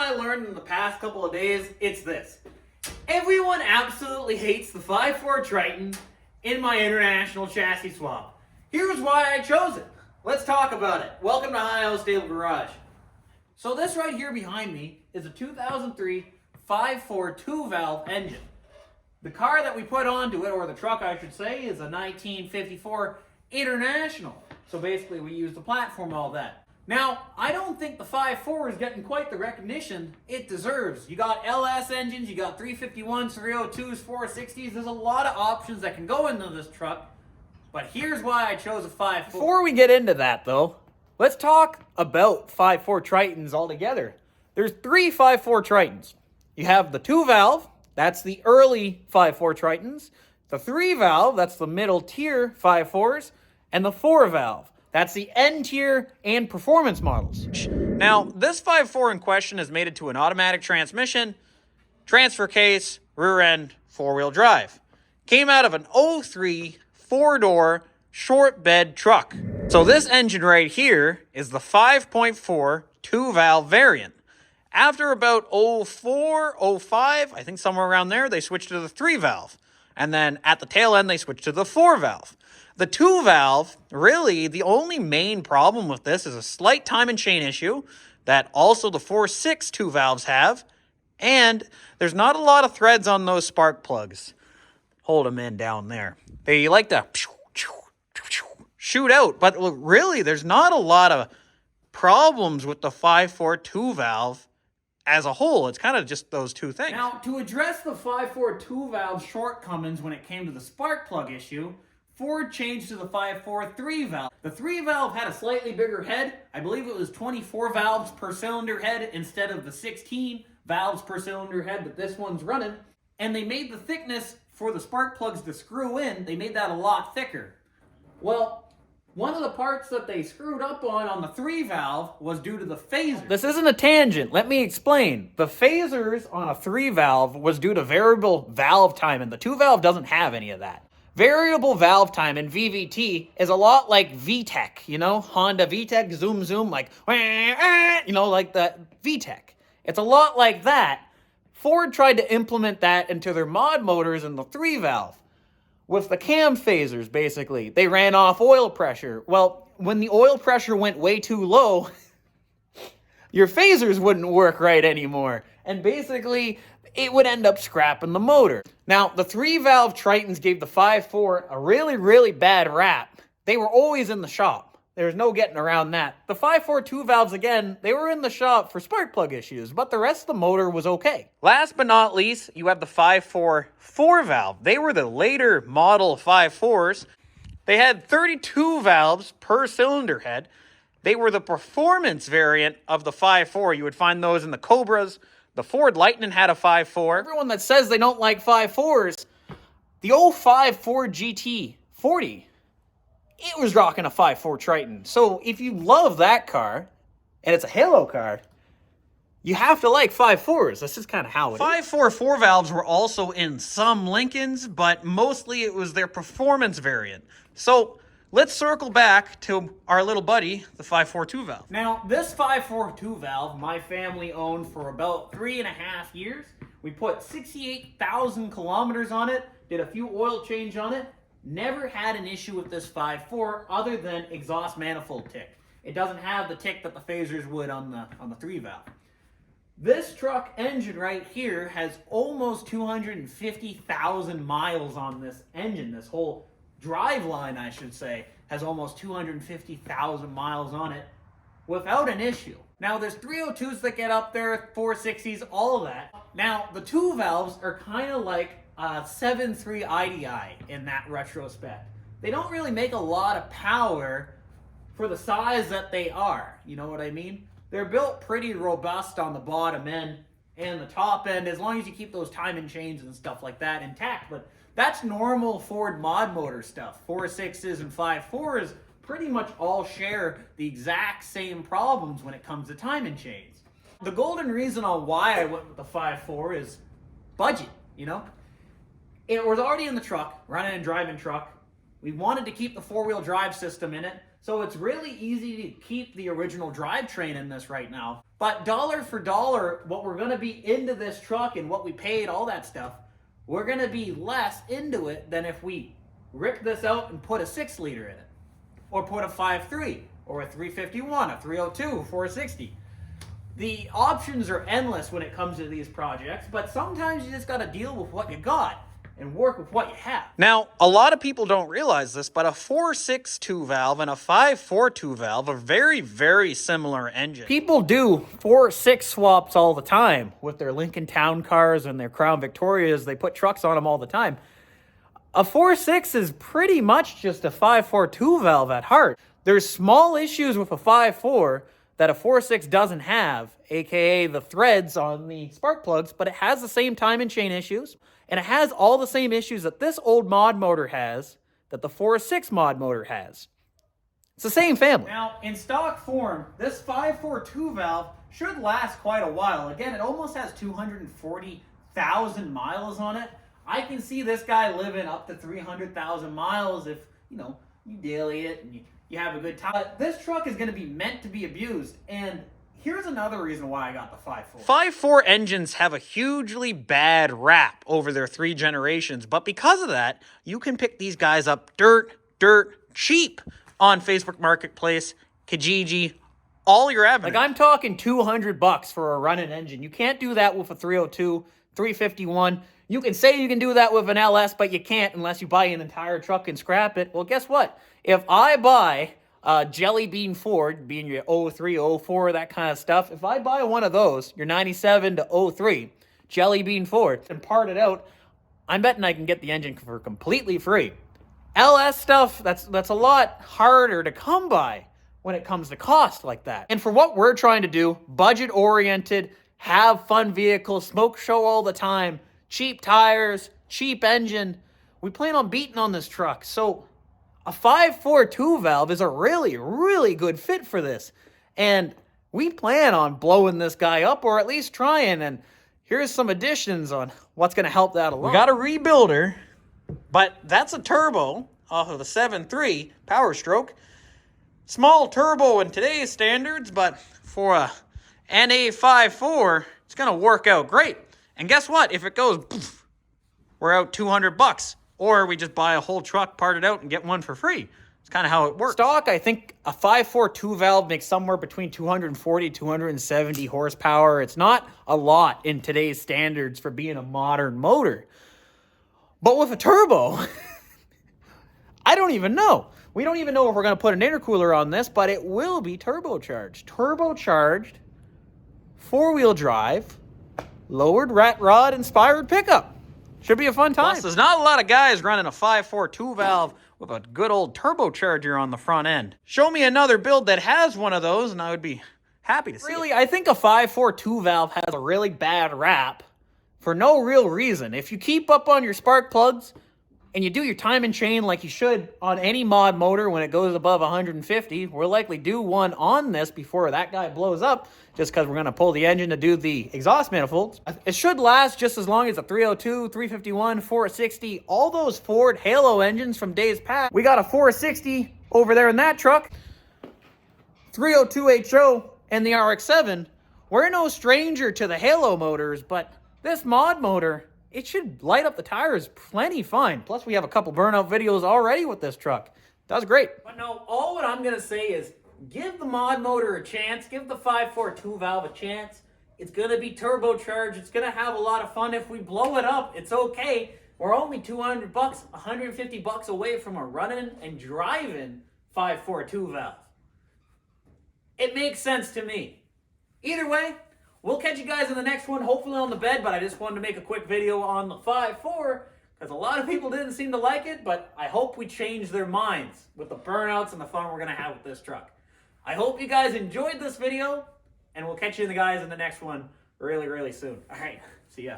I learned in the past couple of days, it's this. Everyone absolutely hates the 5.4 Triton in my international chassis swap. Here's why I chose it. Let's talk about it. Welcome to Ohio Stable Garage. So this right here behind me is a 2003 5.4 2-valve engine. The car that we put onto it, or the truck I should say, is a 1954 International. So basically we used the platform, all that. Now, I don't think the 5.4 is getting quite the recognition it deserves. You got LS engines, you got 351s, 302s, 460s. There's a lot of options that can go into this truck. But here's why I chose a 5.4. Before we get into that though, let's talk about 5.4 Tritons altogether. There's three 5.4 Tritons. You have the 2-valve, that's the early 5.4 Tritons. The 3-valve, that's the middle tier 5.4s. And the 4-valve. That's the N-tier and performance models. Now, this 5.4 in question is mated to an automatic transmission, transfer case, rear end, 4-wheel drive. Came out of an 03 4-door short bed truck. So this engine right here is the 5.4 2-valve variant. After about 04, 05, I think somewhere around there, they switched to the 3-valve. And then at the tail end, they switched to the 4-valve. The 2-valve, really, the only main problem with this is a slight time and chain issue that also the 4.6 2-valves have, and there's not a lot of threads on those spark plugs. Hold them in down there. They like to shoot out, but really, there's not a lot of problems with the 5.4 2-valve as a whole. It's kind of just those two things. Now, to address the 5.4 2-valve shortcomings when it came to the spark plug issue, Ford changed to the 5.4 3-valve. The 3-valve had a slightly bigger head. I believe it was 24 valves per cylinder head instead of the 16 valves per cylinder head that this one's running. And they made the thickness for the spark plugs to screw in, they made that a lot thicker. Well, one of the parts that they screwed up on the 3-valve was due to the phaser. This isn't a tangent. Let me explain. The phasers on a 3-valve was due to variable valve time, and the 2-valve doesn't have any of that. Variable valve time in VVT is a lot like VTEC, you know, Honda VTEC, zoom, zoom, like, you know, like the VTEC. It's a lot like that. Ford tried to implement that into their mod motors in the 3-valve. With the cam phasers, basically, they ran off oil pressure. Well, when the oil pressure went way too low, your phasers wouldn't work right anymore. And basically, it would end up scrapping the motor. Now, the 3-valve Tritons gave the 5.4 a really, really bad rap. They were always in the shop. There's no getting around that. The 5.4 2-valves, again, they were in the shop for spark plug issues, but the rest of the motor was okay. Last but not least, you have the 5.4 4-valve. They were the later model 5.4s. They had 32 valves per cylinder head. They were the performance variant of the 5.4. You would find those in the Cobras. The Ford Lightning had a 5.4. Everyone that says they don't like 5.4s, the old 5.4 GT40, it was rocking a 5.4 Triton. So if you love that car, and it's a halo car, you have to like 5.4s. That's just kind of how it is. 5.4 4-valves were also in some Lincolns, but mostly it was their performance variant. So let's circle back to our little buddy, the 5.4 2-valve. Now, this 5.4 2-valve, my family owned for about 3.5 years. We put 68,000 kilometers on it, did a few oil change on it, never had an issue with this 5.4 other than exhaust manifold tick. It doesn't have the tick that the phasers would on the 3-valve. This truck engine right here has almost 250,000 miles on this engine. This whole drive line, I should say, has almost 250,000 miles on it without an issue. Now, there's 302s that get up there, 460s, all of that. Now, the 2-valves are kind of like a 7.3 IDI in that retrospect. They don't really make a lot of power for the size that they are. You know what I mean? They're built pretty robust on the bottom end and the top end, as long as you keep those timing chains and stuff like that intact. But that's normal Ford mod motor stuff. 4.6s and 5.4s pretty much all share the exact same problems when it comes to timing chains. The golden reason on why I went with the 5.4 is budget, you know? It was already in the truck, running and driving truck. We wanted to keep the 4-wheel drive system in it, So it's really easy to keep the original drivetrain in this right now. But dollar for dollar, what we're going to be into this truck and what we paid, all that stuff, we're going to be less into it than if we rip this out and put a 6-liter in it. Or put a 5.3, or a 351, a 302, 460. The options are endless when it comes to these projects, but sometimes you just got to deal with what you got and work with what you have. Now, a lot of people don't realize this, but a 4.6 2-valve and a 5.4 2-valve are very, very similar engines. People do 4.6 swaps all the time with their Lincoln Town cars and their Crown Victorias. They put trucks on them all the time. A 4.6 is pretty much just a 5.4 2-valve at heart. There's small issues with a 5.4 that a 4.6 doesn't have, aka the threads on the spark plugs, but it has the same time and chain issues, and it has all the same issues that this old mod motor has, that the 4.6 mod motor has. It's the same family. Now, in stock form, this 5.4 2-valve should last quite a while. Again, it almost has 240,000 miles on it. I can see this guy living up to 300,000 miles if, you know, you daily it and you have a good time. This truck is going to be meant to be abused, and here's another reason why I got the 5.4. 5.4 engines have a hugely bad rap over their 3 generations, but because of that, you can pick these guys up dirt cheap on Facebook Marketplace, Kijiji, all your avenues. Like, I'm talking $200 for a running engine. You can't do that with a 302, 351. You can say you can do that with an LS, but you can't unless you buy an entire truck and scrap it. Well, guess what? If I buy a Jelly Bean Ford, being your 03, 04, that kind of stuff, if I buy one of those, your 97 to 03 Jelly Bean Ford, and part it out, I'm betting I can get the engine for completely free. LS stuff, that's a lot harder to come by when it comes to cost like that. And for what we're trying to do, budget-oriented, have fun vehicles, smoke show all the time, cheap tires, cheap engine, we plan on beating on this truck. So a 5.4 2-valve is a really, really good fit for this. And we plan on blowing this guy up, or at least trying. And here's some additions on what's going to help that along. We got a rebuilder, but that's a turbo off of the 7.3 Power Stroke. Small turbo in today's standards, but for a NA 5.4, it's going to work out great. And guess what? If it goes, poof, we're out $200. Or we just buy a whole truck, part it out, and get one for free. It's kind of how it works. Stock, I think a 5.4 2-valve makes somewhere between 240, 270 horsepower. It's not a lot in today's standards for being a modern motor. But with a turbo, I don't even know. We don't even know if we're going to put an intercooler on this, but it will be turbocharged. Turbocharged, 4-wheel drive, lowered rat rod inspired pickup. Should be a fun time. Plus, there's not a lot of guys running a 5.4 2-valve with a good old turbocharger on the front end. Show me another build that has one of those, and I would be happy to see Really, it. I think a 5.4 2-valve has a really bad rap for no real reason. If you keep up on your spark plugs and you do your time and chain like you should on any mod motor when it goes above 150, we'll likely do one on this before that guy blows up, just because we're going to pull the engine to do the exhaust manifolds. It should last just as long as a 302, 351, 460, all those Ford Halo engines from days past. We got a 460 over there in that truck, 302 HO, and the RX-7. We're no stranger to the Halo motors, but this mod motor, it should light up the tires plenty fine. Plus, we have a couple burnout videos already with this truck. Does great. But no, all what I'm going to say is give the mod motor a chance. Give the 5.4 2-valve a chance. It's going to be turbocharged. It's going to have a lot of fun. If we blow it up, it's okay. We're only $200, $150 away from a running and driving 5.4 2-valve. It makes sense to me. Either way, we'll catch you guys in the next one, hopefully on the bed, but I just wanted to make a quick video on the 5.4 because a lot of people didn't seem to like it, but I hope we change their minds with the burnouts and the fun we're going to have with this truck. I hope you guys enjoyed this video, and we'll catch you guys in the next one really, really soon. All right, see ya.